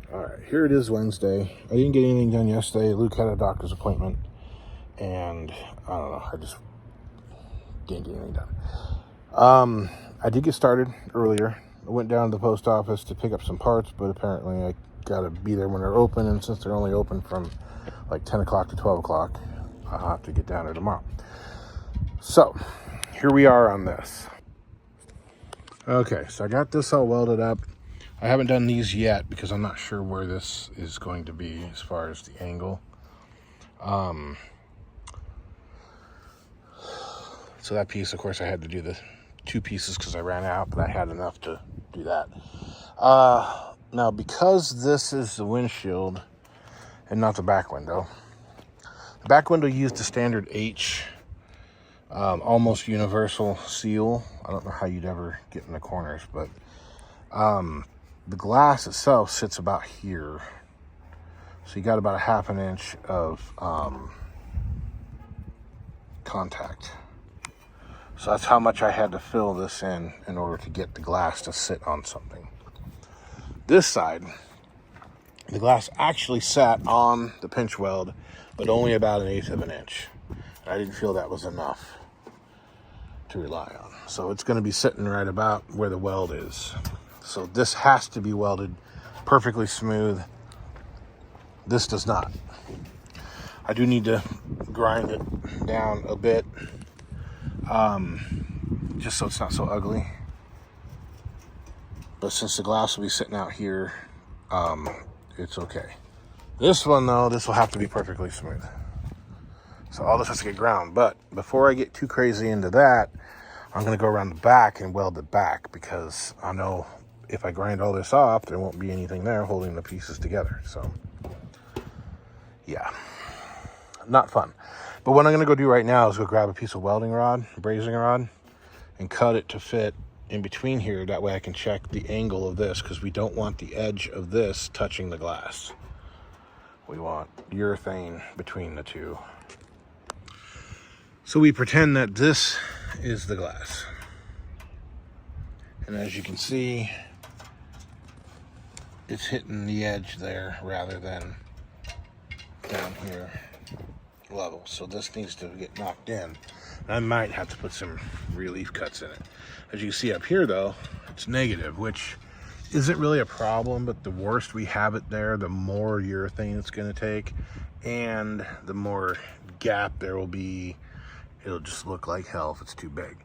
Alright, here it is Wednesday. I didn't get anything done yesterday. Luke had a doctor's appointment, and I don't know, I just didn't get anything done. I did get started earlier. I went down to the post office to pick up some parts, but apparently I gotta be there when they're open, and since they're only open from like 10 o'clock to 12 o'clock, I'll have to get down there tomorrow. So, here we are on this. Okay, so I got this all welded up. I haven't done these yet because I'm not sure where this is going to be as far as the angle. So that piece, of course, I had to do the two pieces because I ran out, but I had enough to do that. Now, because this is the windshield and not the back window used the standard H, almost universal seal. I don't know how you'd ever get in the corners, but the glass itself sits about here. So you got about a half an inch of contact. So that's how much I had to fill this in order to get the glass to sit on something. This side, the glass actually sat on the pinch weld, but only about 1/8 of an inch. I didn't feel that was enough to rely on. So it's going to be sitting right about where the weld is. So this has to be welded perfectly smooth. This does not. I do need to grind it down a bit, just so it's not so ugly. But since the glass will be sitting out here, it's okay. This one though, this will have to be perfectly smooth. So all this has to get ground. But before I get too crazy into that, I'm gonna go around the back and weld it back, because I know if I grind all this off, there won't be anything there holding the pieces together. So yeah, not fun. But what I'm gonna go do right now is go grab a piece of welding rod, brazing rod, and cut it to fit in between here. That way I can check the angle of this, because we don't want the edge of this touching the glass. We want urethane between the two. So we pretend that this is the glass. And as you can see, it's hitting the edge there rather than down here level. So this needs to get knocked in. And I might have to put some relief cuts in it. As you see up here though, it's negative, which isn't really a problem, but the worse we have it there, the more urethane it's going to take, and the more gap there will be. It'll just look like hell if it's too big.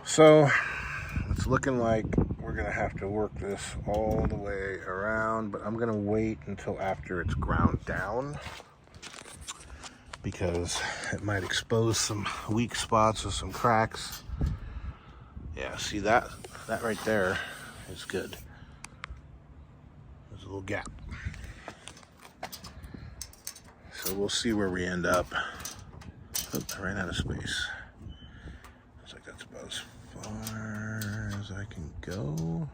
So it's looking like we're gonna have to work this all the way around, but I'm gonna wait until after it's ground down, because it might expose some weak spots or some cracks. Yeah, see that right there is good. There's a little gap. So we'll see where we end up. Oops, I ran out of space. Looks like that's about as far as I can go.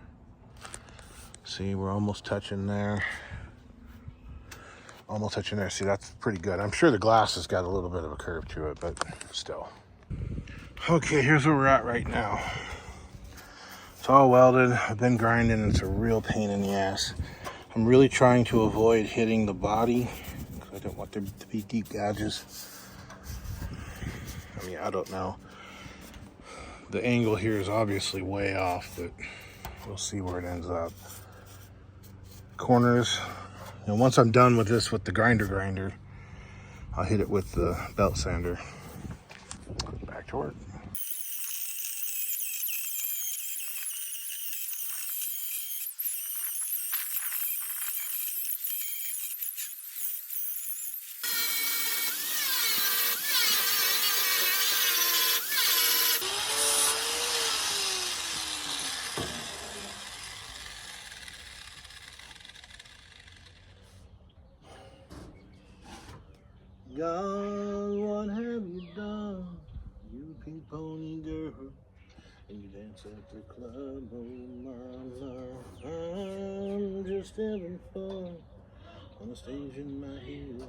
See, we're almost touching there. Almost touching there. See, that's pretty good. I'm sure the glass has got a little bit of a curve to it, but still. Okay, here's where we're at right now. It's all welded. I've been grinding. It's a real pain in the ass. I'm really trying to avoid hitting the body, because I don't want there to be deep gouges. I mean, I don't know. The angle here is obviously way off, but we'll see where it ends up. Corners. And once I'm done with this with the grinder, I'll hit it with the belt sander. Back to work. God, what have you done, you pink pony girl? And you dance at the club, oh mama. I'm just having fun on the stage in my heels.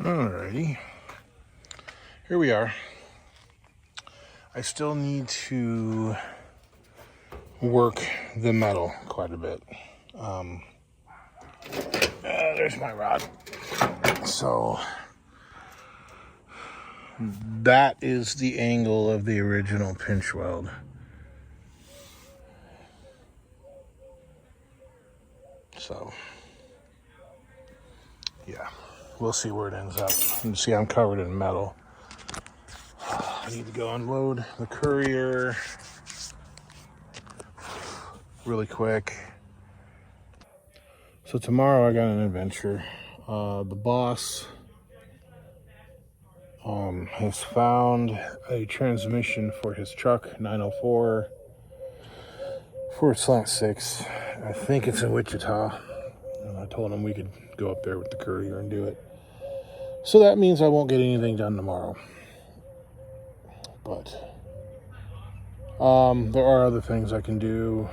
Alrighty, here we are. I still need to work the metal quite a bit. There's my rod. So that is the angle of the original pinch weld. So yeah, we'll see where it ends up. You can see I'm covered in metal. I need to go unload the courier really quick. So tomorrow I got an adventure. The boss has found a transmission for his truck 904/6. I think it's in Wichita. And I told him we could go up there with the courier and do it. So that means I won't get anything done tomorrow. But there are other things I can do.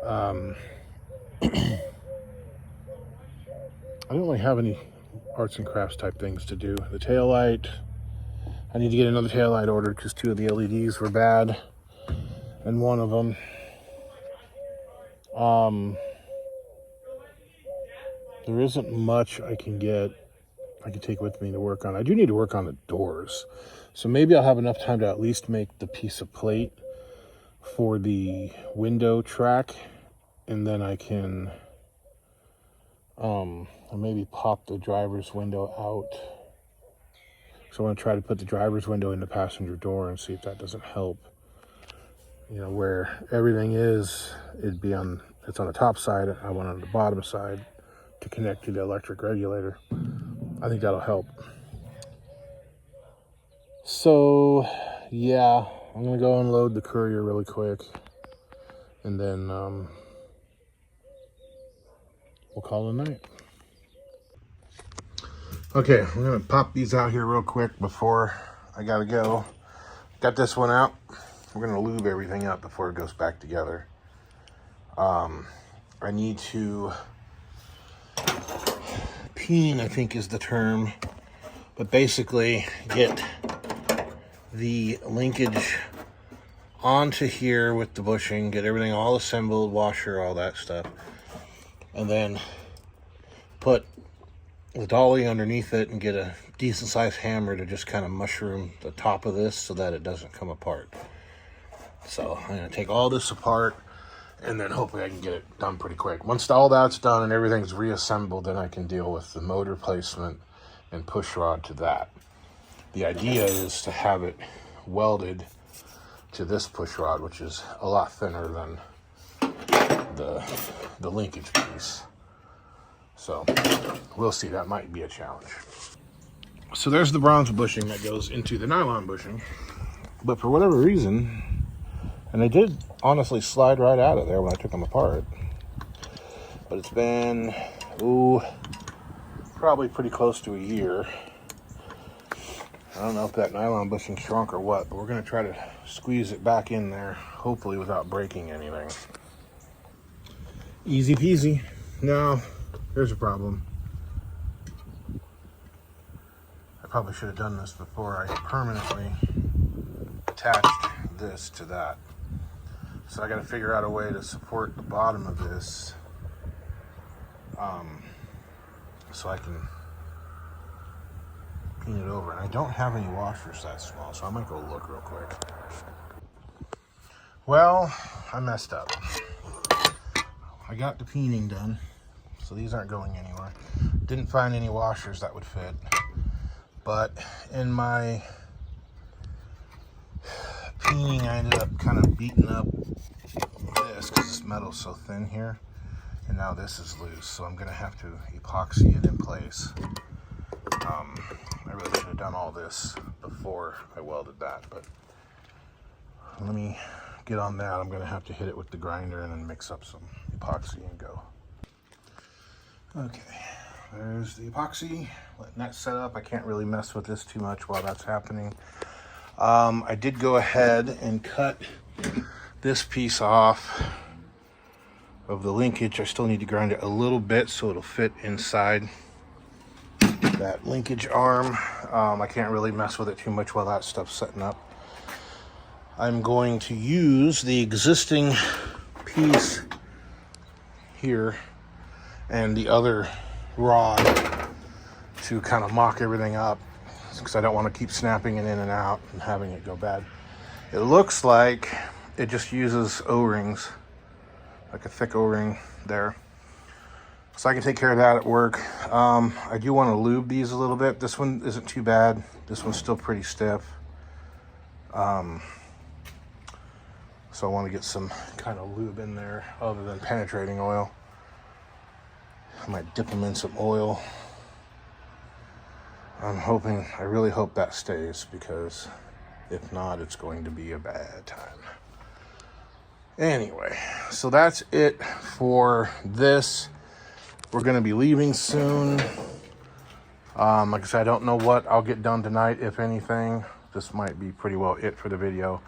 I don't really have any arts and crafts type things to do. The taillight, I need to get another taillight ordered because 2 of the LEDs were bad, and one of them. There isn't much I can take with me to work on. I do need to work on the doors, so maybe I'll have enough time to at least make the piece of plate for the window track, and then I can maybe pop the driver's window out. So I want to try to put the driver's window in the passenger door and see if that doesn't help. You know, where everything is, it's on the top side. I want it on the bottom side to connect to the electric regulator. I think that'll help. So yeah, I'm gonna go unload the courier really quick, and then we'll call it a night. Okay, I'm gonna pop these out here real quick before I gotta go. Got this one out. We're gonna lube everything up before it goes back together. I need to peen, I think is the term, but basically get the linkage onto here with the bushing, get everything all assembled, washer, all that stuff, and then put the dolly underneath it and get a decent sized hammer to just kind of mushroom the top of this so that it doesn't come apart. So I'm going to take all this apart, and then hopefully I can get it done pretty quick. Once all that's done and everything's reassembled, then I can deal with the motor placement and push rod to that. The idea is to have it welded to this push rod, which is a lot thinner than the linkage piece. So we'll see, that might be a challenge. So there's the bronze bushing that goes into the nylon bushing, but for whatever reason, and they did honestly slide right out of there when I took them apart, but it's been, probably pretty close to a year. I don't know if that nylon bushing shrunk or what, but we're gonna try to squeeze it back in there, hopefully without breaking anything. Easy peasy. Now, here's a problem. I probably should have done this before I permanently attached this to that. So I got to figure out a way to support the bottom of this, so I can peen it over. And I don't have any washers that small, so I might go look real quick. Well, I messed up. I got the peening done, so these aren't going anywhere. Didn't find any washers that would fit, but in my peening I ended up kind of beating up this because this metal's so thin here, and now this is loose, so I'm gonna have to epoxy it in place. I really should have done all this before I welded that, but let me get on that. I'm gonna have to hit it with the grinder and then mix up some epoxy and go. Okay, there's the epoxy, letting that set up. I can't really mess with this too much while that's happening. I did go ahead and cut this piece off of the linkage. I still need to grind it a little bit so it'll fit inside. that linkage arm. I can't really mess with it too much while that stuff's setting up. I'm going to use the existing piece here and the other rod to kind of mock everything up, because I don't want to keep snapping it in and out and having it go bad. It looks like it just uses O-rings, like a thick O-ring there. So I can take care of that at work. I do want to lube these a little bit. This one isn't too bad. This one's still pretty stiff. So I want to get some kind of lube in there other than penetrating oil. I might dip them in some oil. I really hope that stays, because if not, it's going to be a bad time. Anyway, so that's it for this. We're going to be leaving soon. Like I said, I don't know what I'll get done tonight, if anything. This might be pretty well it for the video.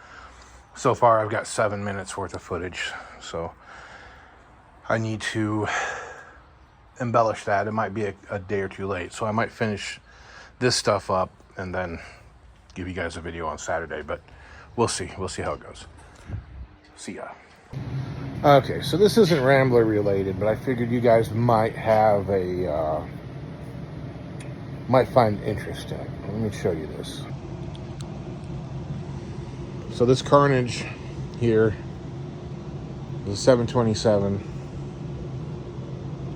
So far, I've got 7 minutes worth of footage, so I need to embellish that. It might be a day or two late, so I might finish this stuff up and then give you guys a video on Saturday, but we'll see. We'll see how it goes. See ya. Okay, so this isn't Rambler related, but I figured you guys might have might find interest in it. Let me show you this. So this carnage here is a 727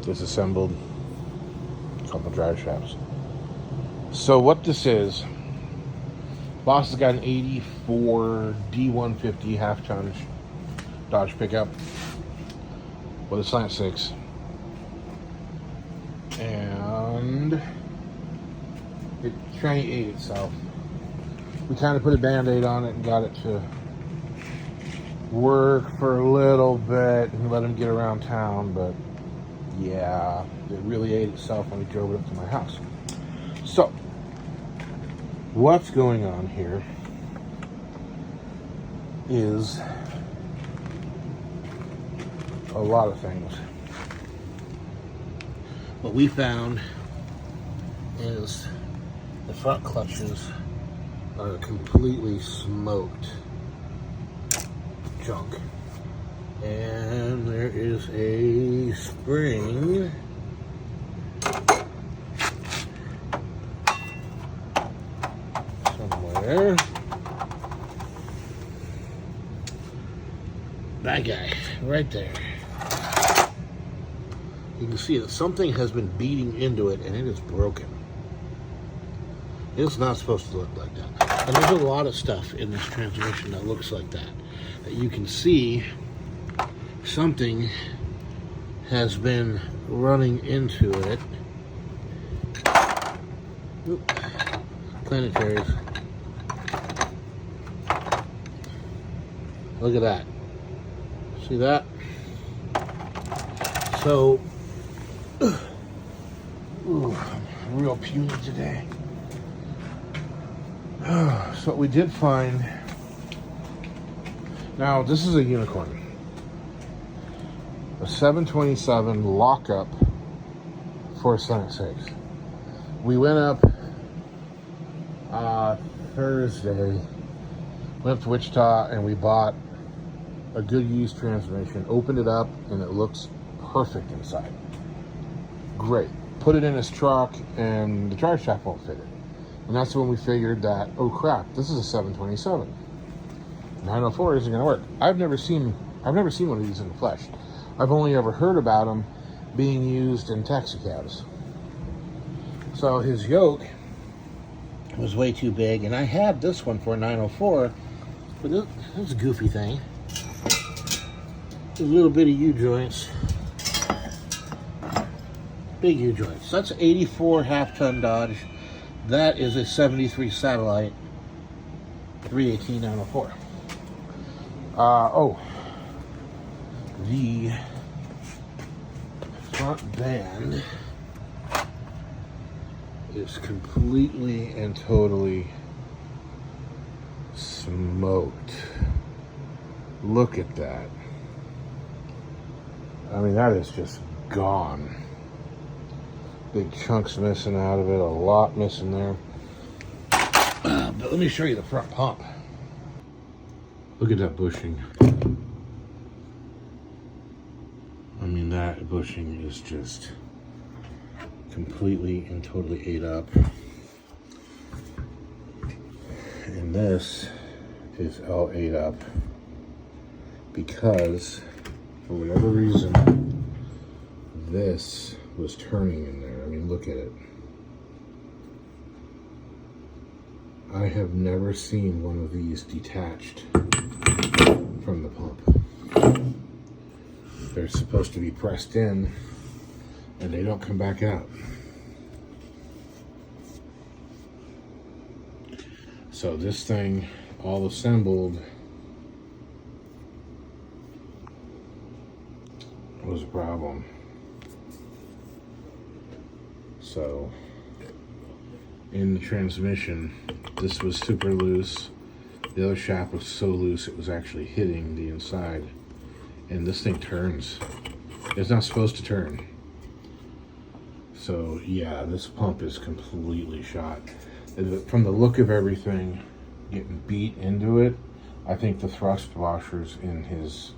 disassembled, a couple drive shafts. So what this is, boss has got an 84 D150 half-ton Dodge pickup with a slant 6, and it tranny ate itself. We kind of put a band-aid on it and got it to work for a little bit and let him get around town, but yeah, it really ate itself when we drove it up to my house. So, what's going on here is a lot of things. What we found is the front clutches are completely smoked junk, and there is a spring somewhere. That guy right there. You can see that something has been beating into it and it is broken. It's not supposed to look like that. And there's a lot of stuff in this transmission that looks like that. That you can see something has been running into it. Oop. Planetaries. Look at that. See that? So, ooh, I'm real puny today. So what we did find, now this is a unicorn, a 727 lockup for a slant 6. We went up Thursday, went up to Wichita, and we bought a good used transmission, opened it up, and it looks perfect inside. Great. Put it in his truck, and the drive shaft won't fit it. And that's when we figured that, oh crap, this is a 727. 904 isn't going to work. I've never seen one of these in the flesh. I've only ever heard about them being used in taxi cabs. So his yoke was way too big, and I had this one for a 904, but this is a goofy thing. A little bit of U-joints. Big U-joints. That's an 84 half-ton Dodge. That is a 73 Satellite 318 904. The front band is completely and totally smoked. Look at that. I mean, that is just gone. Big chunks missing out of it, a lot missing there. But let me show you the front pump. Look at that bushing. I mean, that bushing is just completely and totally ate up. And this is all ate up because, for whatever reason, this was turning in there. I mean, look at it. I have never seen one of these detached from the pump. They're supposed to be pressed in and they don't come back out. So this thing, all assembled, was a problem. So in the transmission, this was super loose. The other shaft was so loose it was actually hitting the inside. And this thing turns. It's not supposed to turn. So yeah, this pump is completely shot. From the look of everything getting beat into it, I think the thrust washers in his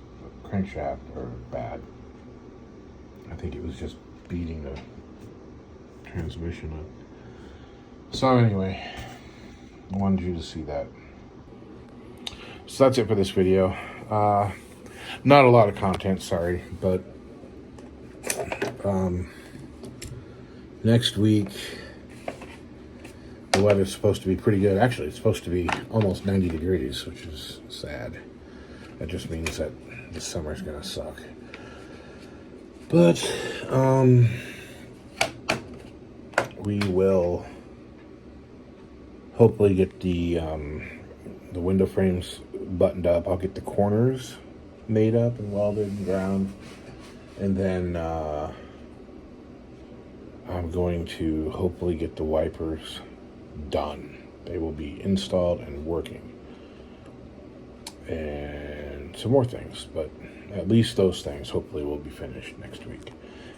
crankshaft are bad. I think it was just beating the transmission up. So anyway, I wanted you to see that. So that's it for this video. Not a lot of content, sorry, but next week the weather's supposed to be pretty good. Actually, it's supposed to be almost 90 degrees, which is sad. That just means that the summer's gonna suck. But we will hopefully get the window frames buttoned up. I'll get the corners made up and welded and ground, and then I'm going to hopefully get the wipers done. They will be installed and working, and some more things, but at least those things hopefully will be finished next week.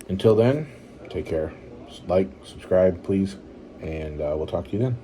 Until then, take care. Like, subscribe, please, and we'll talk to you then.